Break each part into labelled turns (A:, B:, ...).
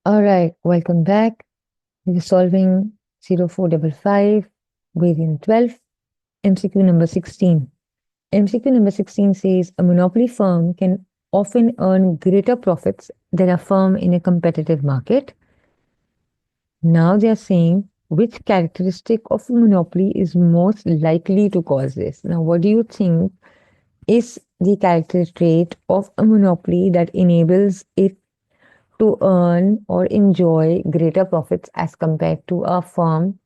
A: All right, welcome back. We're solving 0455, variant 12, MCQ number 16. MCQ number 16 says a monopoly firm can often earn greater profits than a firm in a competitive market. Now they are saying which characteristic of a monopoly is most likely to cause this. Now, what do you think is the character trait of a monopoly that enables it to earn or enjoy greater profits as compared to a firm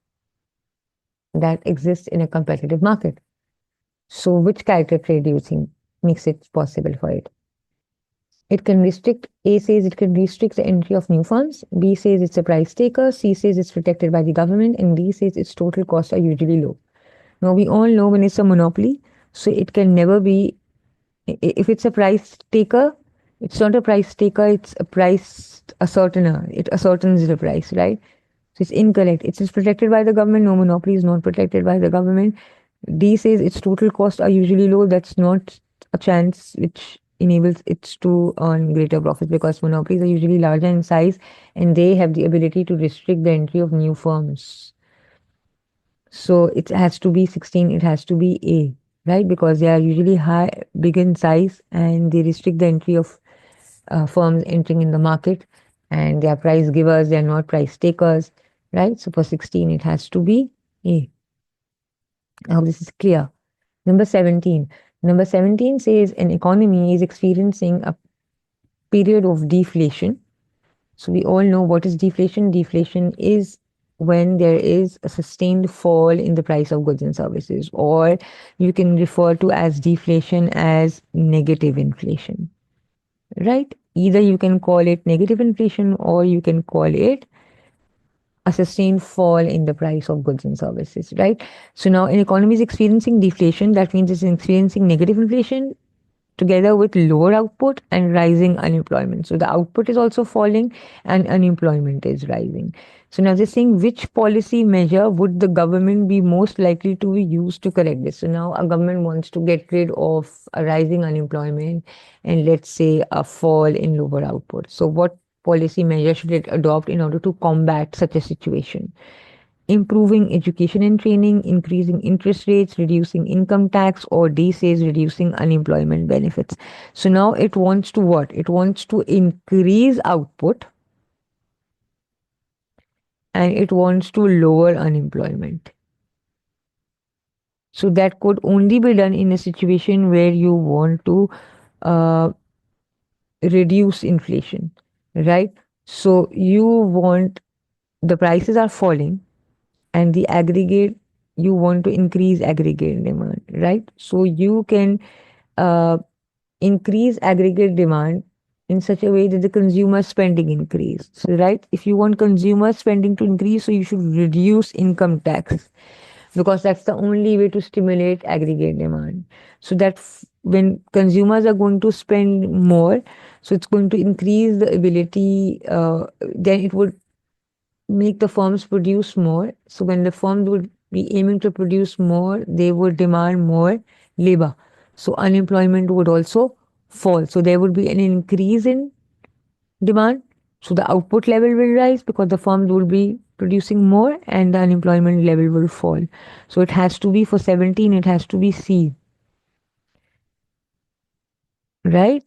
A: that exists in a competitive market? So, which character trait do you think makes it possible for it? It can restrict, A says it can restrict the entry of new firms, B says it's a price taker, C says it's protected by the government, and D says its total costs are usually low. Now, we all know when it's a monopoly, so it can never be, if it's a price taker, it's not a price taker, it's a price ascertainer. It ascertains the price, right? So it's incorrect. It is protected by the government. No, monopoly is not protected by the government. D says its total costs are usually low. That's not a chance which enables it to earn greater profits, because monopolies are usually larger in size and they have the ability to restrict the entry of new firms. So it has to be 16, it has to be A, right? Because they are usually big in size, and they restrict the entry of firms entering in the market, and they are price givers, they are not price takers, right? So for 16, it has to be A. Now this is clear. Number 17. Number 17 says an economy is experiencing a period of deflation. So we all know what is deflation. Deflation is when there is a sustained fall in the price of goods and services, or you can refer to as deflation as negative inflation, right? Either you can call it negative inflation or you can call it a sustained fall in the price of goods and services, right? So now an economy is experiencing deflation, that means it's experiencing negative inflation together with lower output and rising unemployment. So the output is also falling and unemployment is rising. So now they're saying which policy measure would the government be most likely to be used to correct this? So now a government wants to get rid of a rising unemployment and, let's say, a fall in lower output. So what policy measure should it adopt in order to combat such a situation? Improving education and training, increasing interest rates, reducing income tax, or D says reducing unemployment benefits. So now it wants to what? It wants to increase output and it wants to lower unemployment. So that could only be done in a situation where you want to uh, reduce inflation, right? So you want, the prices are falling, and the aggregate, you want to increase aggregate demand, right? So you can uh, increase aggregate demand in such a way that the consumer spending increase. So, right, if you want consumer spending to increase, so you should reduce income tax, because that's the only way to stimulate aggregate demand. So that when consumers are going to spend more, so it's going to increase the ability, then it would make the firms produce more. So when the firms would be aiming to produce more, they would demand more labor. So unemployment would also fall. So there would be an increase in demand. So the output level will rise because the firms will be producing more and the unemployment level will fall. So it has to be for 17, it has to be C, right?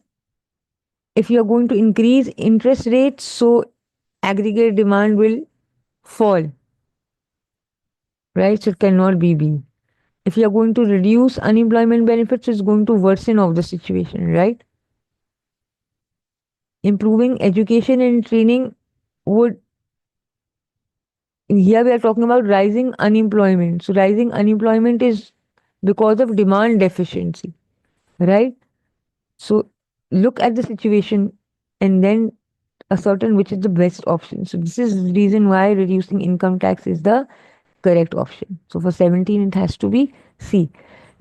A: If you are going to increase interest rates, so aggregate demand will fall, right? So it cannot be B. If you are going to reduce unemployment benefits, it's going to worsen of the situation, right? Improving education and training would, here we are talking about rising unemployment. So rising unemployment is because of demand deficiency, right? So look at the situation and then ascertain which is the best option. So this is the reason why reducing income tax is the correct option. So for 17, it has to be C.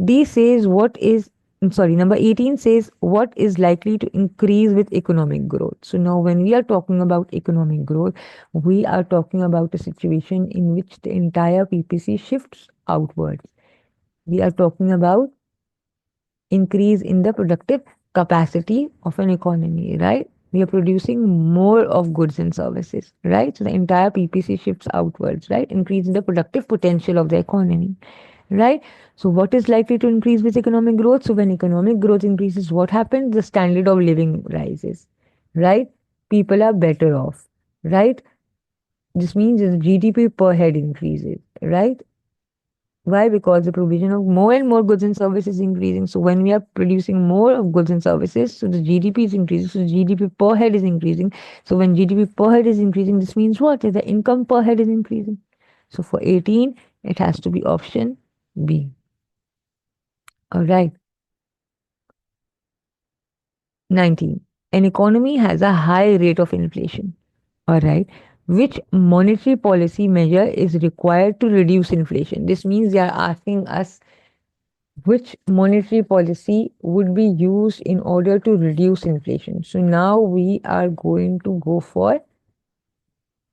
A: D says what is, I'm sorry, number 18 says what is likely to increase with economic growth. So now when we are talking about economic growth, we are talking about a situation in which the entire PPC shifts outwards. We are talking about increase in the productive capacity of an economy, right? We are producing more of goods and services, right? So the entire PPC shifts outwards, right? Increasing the productive potential of the economy, right? So what is likely to increase with economic growth? So when economic growth increases, what happens? The standard of living rises, right? People are better off, right? This means the GDP per head increases, right? Why? Because the provision of more and more goods and services is increasing. So when we are producing more of goods and services, so the GDP is increasing. So the GDP per head is increasing. So when GDP per head is increasing, this means what? That the income per head is increasing. So for 18, it has to be option B. All right. 19. An economy has a high rate of inflation. All right. Which monetary policy measure is required to reduce inflation? This means they are asking us which monetary policy would be used in order to reduce inflation. So now we are going to go for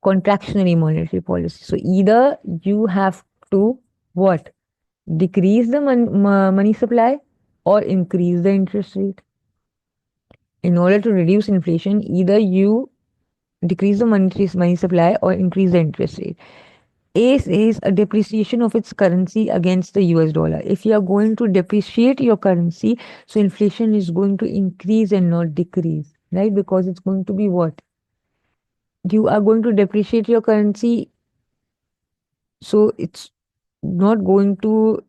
A: contractionary monetary policy. So either you have to what? Decrease the money supply or increase the interest rate. In order to reduce inflation, either you decrease the money supply or increase the interest rate. A is a depreciation of its currency against the US dollar. If you are going to depreciate your currency, so inflation is going to increase and not decrease, right? Because it's going to be what? You are going to depreciate your currency, so it's not going to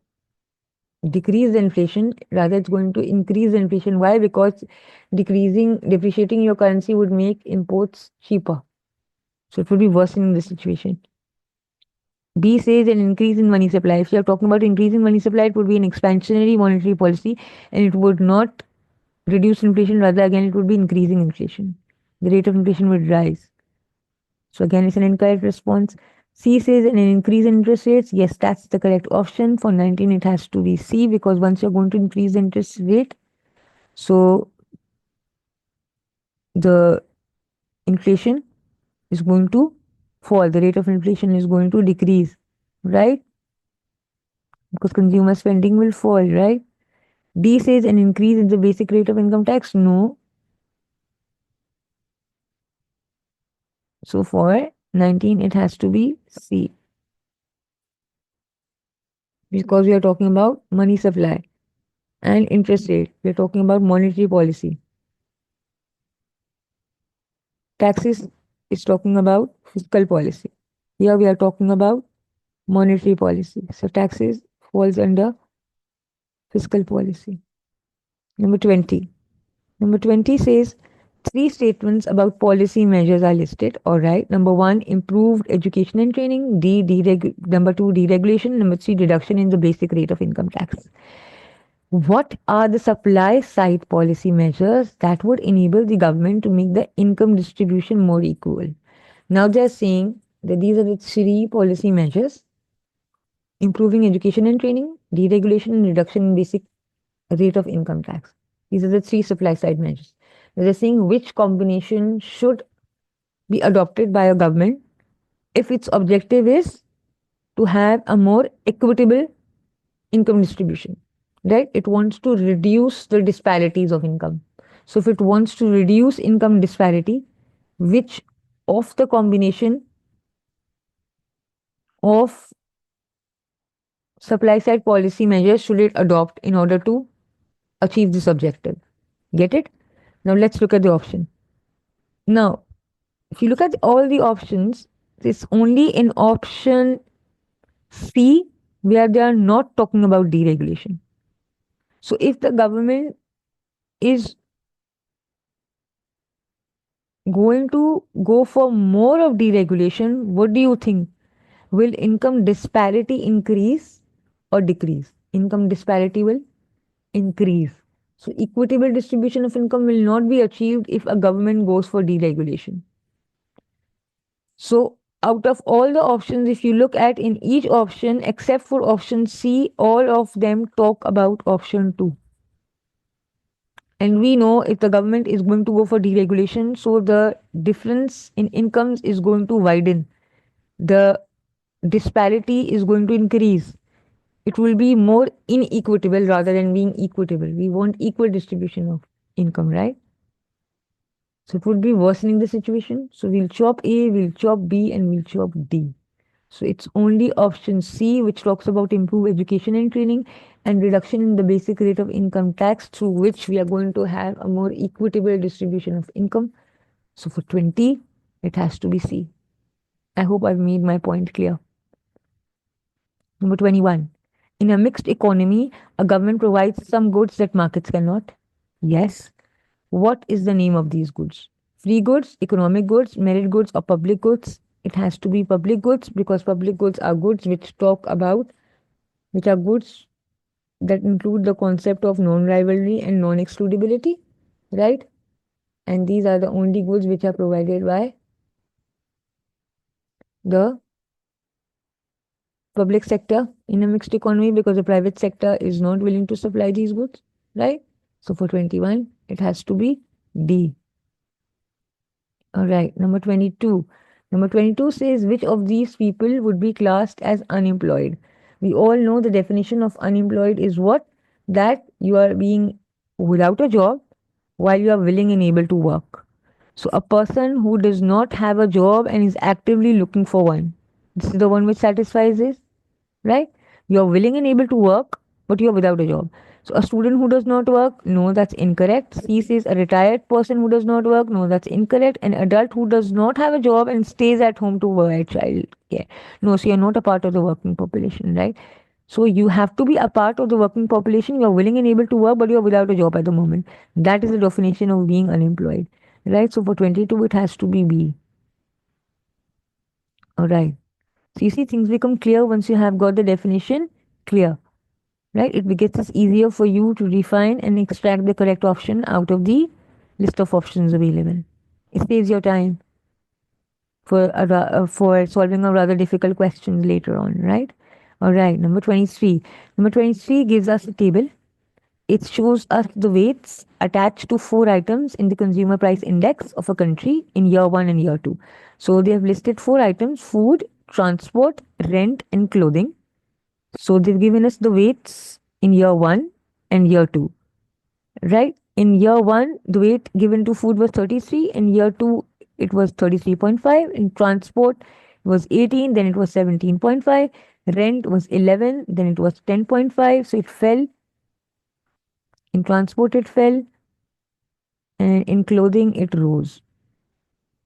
A: decrease the inflation, rather, it's going to increase the inflation. Why? Because depreciating your currency would make imports cheaper. So it would be worsening the situation. B says an increase in money supply. If you are talking about increasing money supply, it would be an expansionary monetary policy and it would not reduce inflation, rather, again, it would be increasing inflation. The rate of inflation would rise. So, again, it's an incorrect response. C says an increase in interest rates. Yes, that's the correct option. For 19, it has to be C because once you're going to increase the interest rate, so the inflation is going to fall. The rate of inflation is going to decrease, right? Because consumer spending will fall, right? D says an increase in the basic rate of income tax. No. So for 19, it has to be C because we are talking about money supply and interest rate. We are talking about monetary policy. Taxes is talking about fiscal policy. Here we are talking about monetary policy. So taxes falls under fiscal policy. Number 20. Number 20 says three statements about policy measures are listed. All right. Number one, improved education and training. Number two, deregulation. Number three, reduction in the basic rate of income tax. What are the supply side policy measures that would enable the government to make the income distribution more equal? Now they're saying that these are the three policy measures: improving education and training, deregulation, and reduction in basic rate of income tax. These are the three supply side measures. They're saying which combination should be adopted by a government if its objective is to have a more equitable income distribution, right? It wants to reduce the disparities of income. So, if it wants to reduce income disparity, which of the combination of supply side policy measures should it adopt in order to achieve this objective? Get it? Now, let's look at the option. Now, if you look at all the options, it's only in option C where they are not talking about deregulation. So, if the government is going to go for more of deregulation, what do you think? Will income disparity increase or decrease? Income disparity will increase. So, equitable distribution of income will not be achieved if a government goes for deregulation. So, out of all the options, if you look at in each option, except for option C, all of them talk about option 2. And we know if the government is going to go for deregulation, so the difference in incomes is going to widen. The disparity is going to increase. It will be more inequitable rather than being equitable. We want equal distribution of income, right? So it would be worsening the situation. So we'll chop A, we'll chop B, and we'll chop D. So it's only option C which talks about improved education and training and reduction in the basic rate of income tax, through which we are going to have a more equitable distribution of income. So for 20, it has to be C. I hope I've made my point clear. Number 21. In a mixed economy, a government provides some goods that markets cannot. Yes. What is the name of these goods? Free goods, economic goods, merit goods, or public goods? It has to be public goods, because public goods are goods which talk about, which are goods that include the concept of non-rivalry and non-excludability, right? And these are the only goods which are provided by the public sector in a mixed economy, because the private sector is not willing to supply these goods, right? So for 21, it has to be D. All right, number 22. Number 22 says, which of these people would be classed as unemployed? We all know the definition of unemployed is what? That you are being without a job while you are willing and able to work. So a person who does not have a job and is actively looking for one. This is the one which satisfies this, right? You're willing and able to work, but you're without a job. So a student who does not work, no, that's incorrect. C says a retired person who does not work, no, that's incorrect. An adult who does not have a job and stays at home to provide child care. No, so you're not a part of the working population, right? So you have to be a part of the working population. You're willing and able to work, but you're without a job at the moment. That is the definition of being unemployed, right? So for 22, it has to be B. All right. So you see, things become clear once you have got the definition clear, right? It gets easier for you to refine and extract the correct option out of the list of options available. It saves your time for solving a rather difficult question later on, right? All right, number 23. Number 23 gives us a table. It shows us the weights attached to four items in the consumer price index of a country in year one and year two. So they have listed four items: food, transport, rent, and clothing. So they've given us the weights in year one and year two, right? In year one, the weight given to food was 33. In year two, it was 33.5. In transport, it was 18. Then it was 17.5. Rent was 11. Then it was 10.5. So it fell. In transport, it fell. And in clothing, it rose,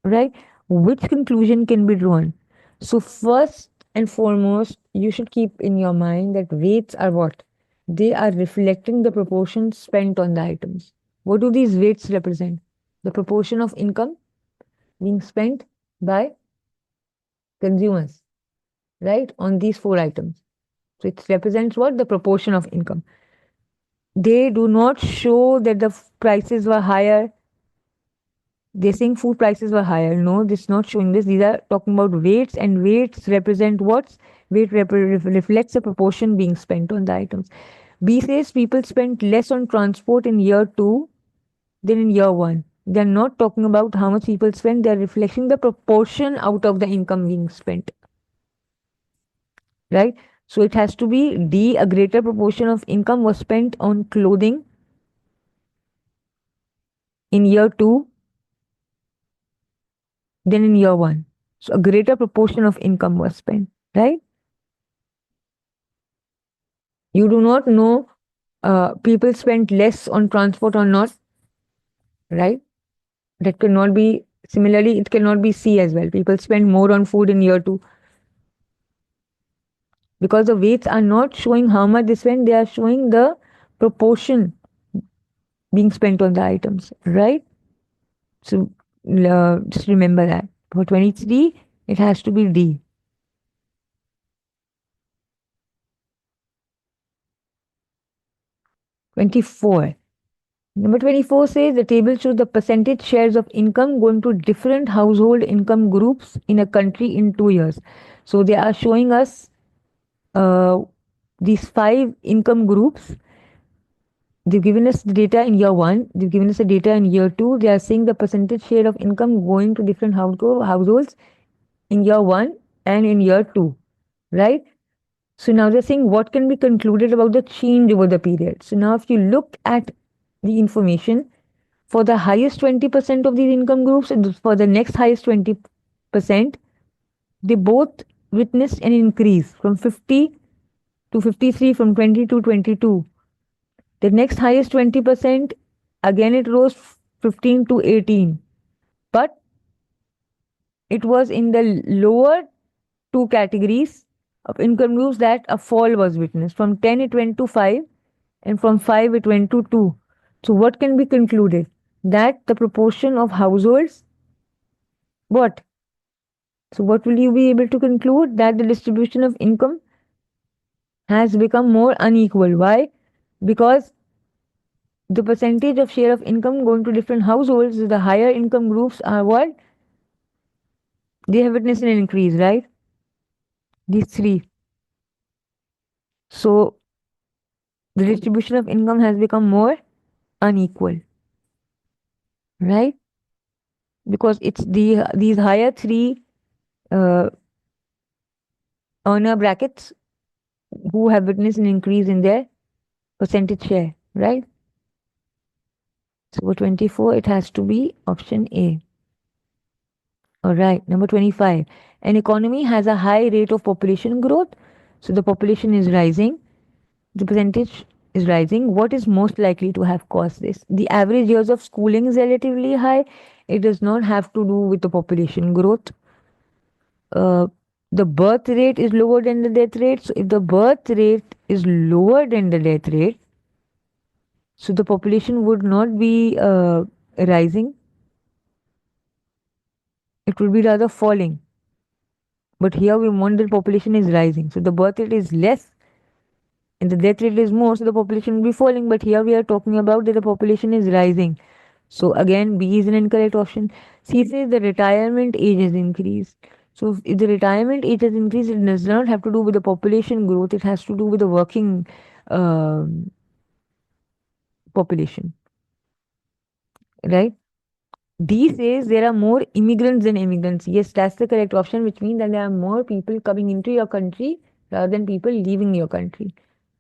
A: right? Which conclusion can be drawn? So, first and foremost, you should keep in your mind that weights are what? They are reflecting the proportion spent on the items. What do these weights represent? The proportion of income being spent by consumers, right? On these four items. So, it represents what? The proportion of income. They do not show that the prices were higher. They're saying food prices were higher. No, this is not showing this. These are talking about weights, and weights represent what? Reflects the proportion being spent on the items. B says people spent less on transport in year two than in year one. They're not talking about how much people spend, they're reflecting the proportion out of the income being spent. Right? So it has to be D, a greater proportion of income was spent on clothing in year two than in year one. So a greater proportion of income was spent, right? You do not know people spend less on transport or not, right? That cannot be, similarly, it cannot be C as well. People spend more on food in year two, because the weights are not showing how much they spend, they are showing the proportion being spent on the items, right? So just remember that. For 23, it has to be D. 24. Number 24 says the table shows the percentage shares of income going to different household income groups in a country in 2 years. So they are showing us uh, these five income groups. They've given us the data in year one, they've given us the data in year two. They are saying the percentage share of income going to different households in year one and in year two, right? So now they're saying what can be concluded about the change over the period. So now if you look at the information, for the highest 20% of these income groups and for the next highest 20%, they both witnessed an increase from 50 to 53, from 20 to 22. The next highest 20%, again it rose 15 to 18. But it was in the lower two categories of income groups that a fall was witnessed. From 10 it went to 5, and from 5 it went to 2. So what can be concluded? That the proportion of households, what? So what will you be able to conclude? That the distribution of income has become more unequal. Why? Because the percentage of share of income going to different households, the higher income groups are what? They have witnessed an increase, right? These three. So the distribution of income has become more unequal, right? Because it's these higher three uh, earner brackets who have witnessed an increase in their percentage share, right? So for 24, it has to be option A. All right, number 25. An economy has a high rate of population growth. So the population is rising, the percentage is rising. What is most likely to have caused this? The average years of schooling is relatively high. It does not have to do with the population growth. Uh, the birth rate is lower than the death rate. So if the birth rate is lower than the death rate, so the population would not be rising, it would be rather falling. But here we want the population is rising. So the birth rate is less and the death rate is more, so the population will be falling. But here we are talking about that the population is rising. So again, B is an incorrect option. C says the retirement age has increased. So if the retirement age has increased, it does not have to do with the population growth. It has to do with the working population, right? D says there are more immigrants than immigrants. Yes, that's the correct option, which means that there are more people coming into your country rather than people leaving your country,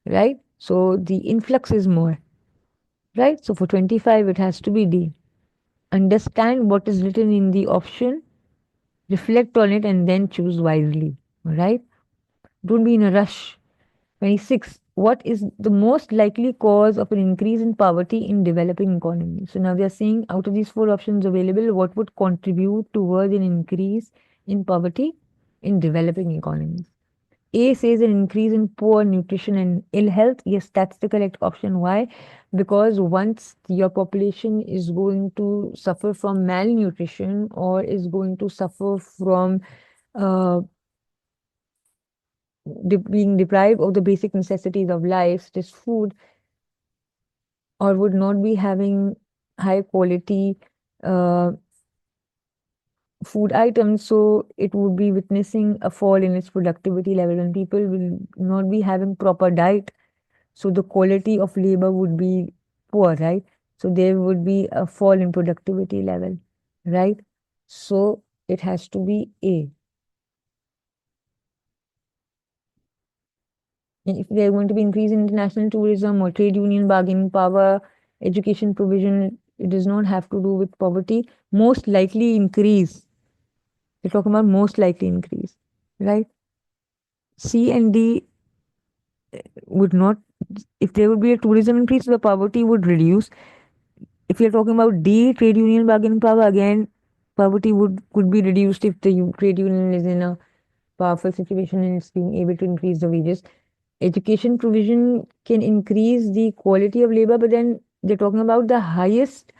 A: right? So the influx is more, right? So for 25, it has to be D. Understand what is written in the option, reflect on it, and then choose wisely, right? Don't be in a rush. 26. What is the most likely cause of an increase in poverty in developing economies? So now we are saying out of these four options available, what would contribute towards an increase in poverty in developing economies? A says an increase in poor nutrition and ill health. Yes, that's the correct option. Why? Because once your population is going to suffer from malnutrition or is going to suffer from uh, being deprived of the basic necessities of life, such as food, or would not be having high quality uh, food items, so it would be witnessing a fall in its productivity level, and people will not be having proper diet, so the quality of labor would be poor, right? So there would be a fall in productivity level, right? So it has to be A. And if there are going to be increase in international tourism or trade union bargaining power, education provision, it does not have to do with poverty. Most likely increase. We're talking about most likely increase, right? C and D would not, if there would be a tourism increase, the poverty would reduce. If you're talking about D, trade union bargaining power, again, poverty would could be reduced if the trade union is in a powerful situation and it's being able to increase the wages. Education provision can increase the quality of labor, but then they're talking about the highest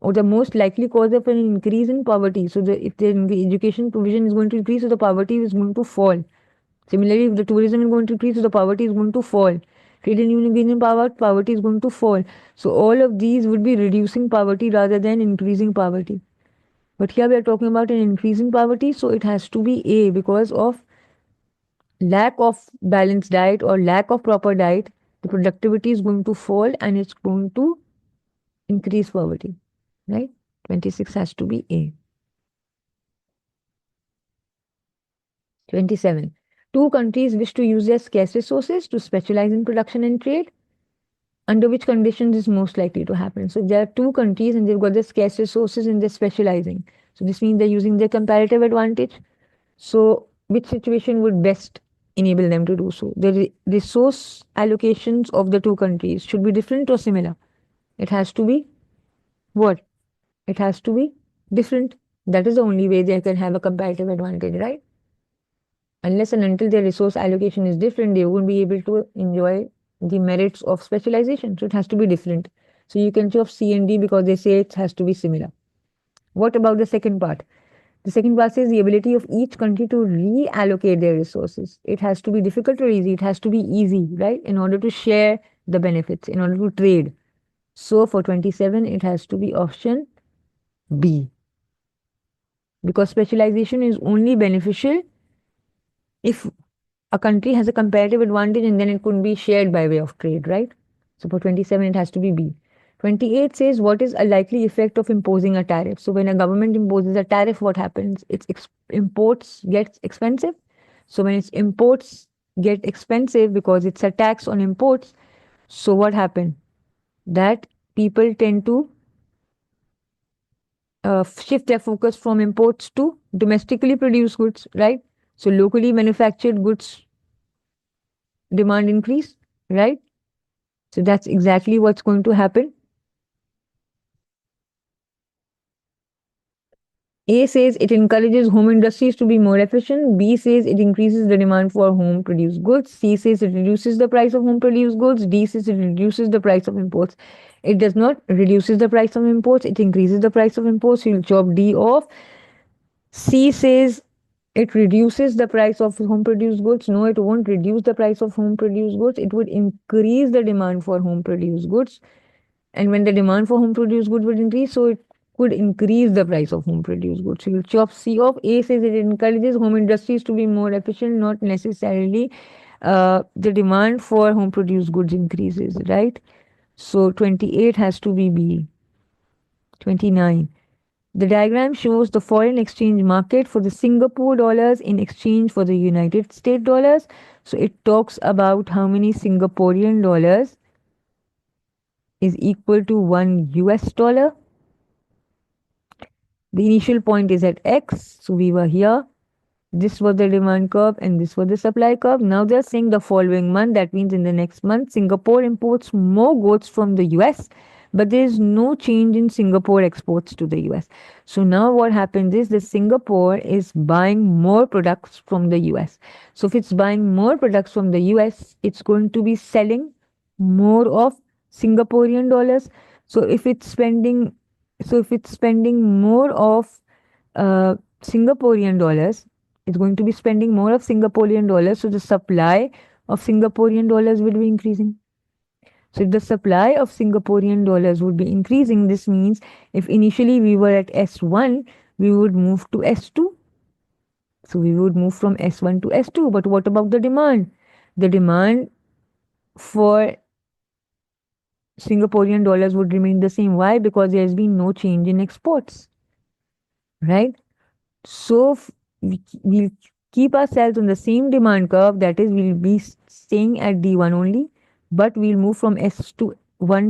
A: or the most likely cause of an increase in poverty. So if the education provision is going to increase, so the poverty is going to fall. Similarly, if the tourism is going to increase, so the poverty is going to fall. Trade and union power, poverty is going to fall. So all of these would be reducing poverty rather than increasing poverty. But here we are talking about an increasing poverty, so it has to be A because of lack of balanced diet or lack of proper diet. The productivity is going to fall and it's going to increase poverty, right? 26 has to be A. 27. Two countries wish to use their scarce resources to specialize in production and trade. under which conditions is most likely to happen. So there are two countries and they've got the scarce resources and they're specializing. So this means they're using their comparative advantage. So which situation would best enable them to do so? The resource allocations of the two countries should be different or similar. It has to be what? It has to be different. That is the only way they can have a comparative advantage, right? Unless and until their resource allocation is different, they won't be able to enjoy the merits of specialization. So it has to be different. So you can choose C and D because they say it has to be similar. What about the second part? The second part says the ability of each country to reallocate their resources. It has to be difficult or easy. It has to be easy, right? In order to share the benefits, in order to trade. So for 27, it has to be option B. Because specialization is only beneficial if a country has a comparative advantage and then it could be shared by way of trade, right? So for 27, it has to be B. 28 says what is a likely effect of imposing a tariff. So when a government imposes a tariff, what happens? Its imports get expensive. So when its imports get expensive because it's a tax on imports, so what happened? That people tend to shift their focus from imports to domestically produced goods, right? So locally manufactured goods demand increase, right? So that's exactly what's going to happen. A says it encourages home industries to be more efficient. B says it increases the demand for home produced goods. C says it reduces the price of home produced goods. D says it reduces the price of imports. It does not reduces the price of imports, it increases the price of imports. You'll chop D off. C says it reduces the price of home produced goods. No, it won't reduce the price of home produced goods. It would increase the demand for home produced goods. And when the demand for home produced goods would increase, so it could increase the price of home produced goods. So you'll chop C off. A says it encourages home industries to be more efficient, not necessarily the demand for home produced goods increases, right? So 28 has to be B. 29. The diagram shows the foreign exchange market for the Singapore dollars in exchange for the United States dollars. So it talks about how many Singaporean dollars is equal to 1 US dollar. The initial point is at X. So we were here. This was the demand curve and this was the supply curve. Now they're saying the following month, that means in the next month, Singapore imports more goods from the US, but there is no change in Singapore exports to the US. So now what happens is the Singapore is buying more products from the US. So if it's buying more products from the US, it's going to be selling more of Singaporean dollars. So if it's spending more of Singaporean dollars, it's going to be spending more of Singaporean dollars. So the supply of Singaporean dollars will be increasing. So if the supply of Singaporean dollars would be increasing, this means if initially we were at S1, we would move to S2. So we would move from S1 to S2. But what about the demand? The demand for Singaporean dollars would remain the same. Why? Because there has been no change in exports, right? So we'll keep ourselves on the same demand curve, that is, we'll be staying at D1 only, but we'll move from S1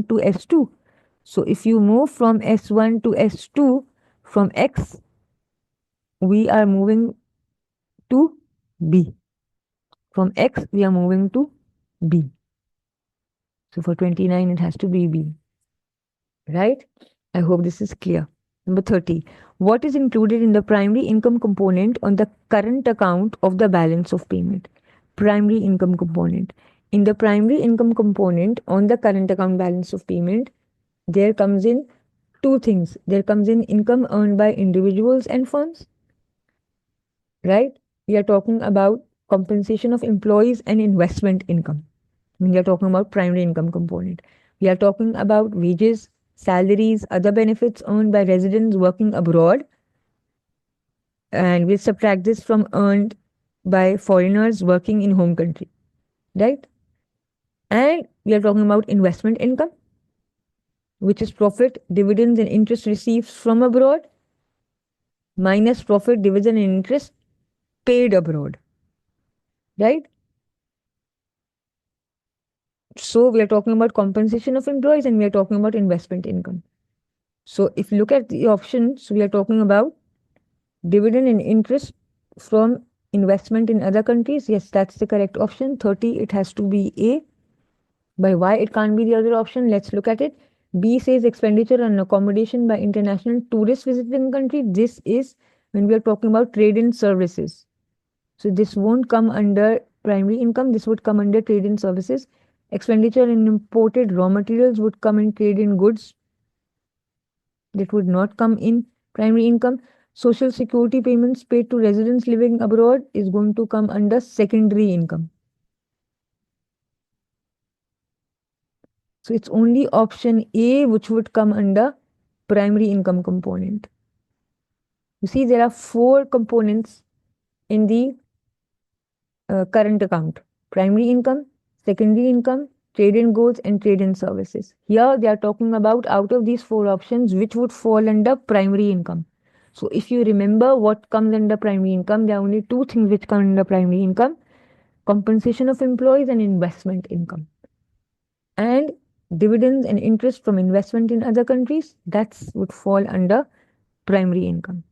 A: to S2. So if you move from S1 to S2 from X, we are moving to B. From X, we are moving to B. So for 29, it has to be B. Right? I hope this is clear. Number 30. What is included in the primary income component on the current account of the balance of payment? Primary income component. In the primary income component on the current account balance of payment, there comes in two things. There comes in income earned by individuals and firms, right? We are talking about compensation of employees and investment income. When we are talking about primary income component, we are talking about wages, salaries, other benefits earned by residents working abroad, and we subtract this from earned by foreigners working in home country, right? And we are talking about investment income, which is profit, dividends, and interest received from abroad minus profit, dividend, and interest paid abroad, right? So we are talking about compensation of employees and we are talking about investment income. So if you look at the options, we are talking about dividend and interest from investment in other countries. Yes, that's the correct option. 30, it has to be A. By why it can't be the other option? Let's look at it. B says expenditure on accommodation by international tourists visiting the country. This is when we are talking about trade and services. So this won't come under primary income. This would come under trade and services. Expenditure in imported raw materials would come in trade in goods. That would not come in primary income. Social security payments paid to residents living abroad is going to come under secondary income. So it's only option A which would come under primary income component. You see, there are 4 components in the current account: primary income, secondary income, trade in goods, and trade in services. Here they are talking about, out of these 4 options, which would fall under primary income. So if you remember what comes under primary income, there are only 2 things which come under primary income: compensation of employees and investment income. And dividends and interest from investment in other countries, that's would fall under primary income.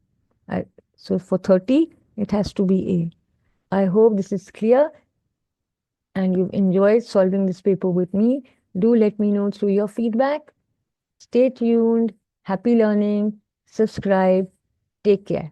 A: Uh, so for 30, it has to be A. I hope this is clear and you've enjoyed solving this paper with me. Do let me know through your feedback. Stay tuned. Happy learning. Subscribe. Take care.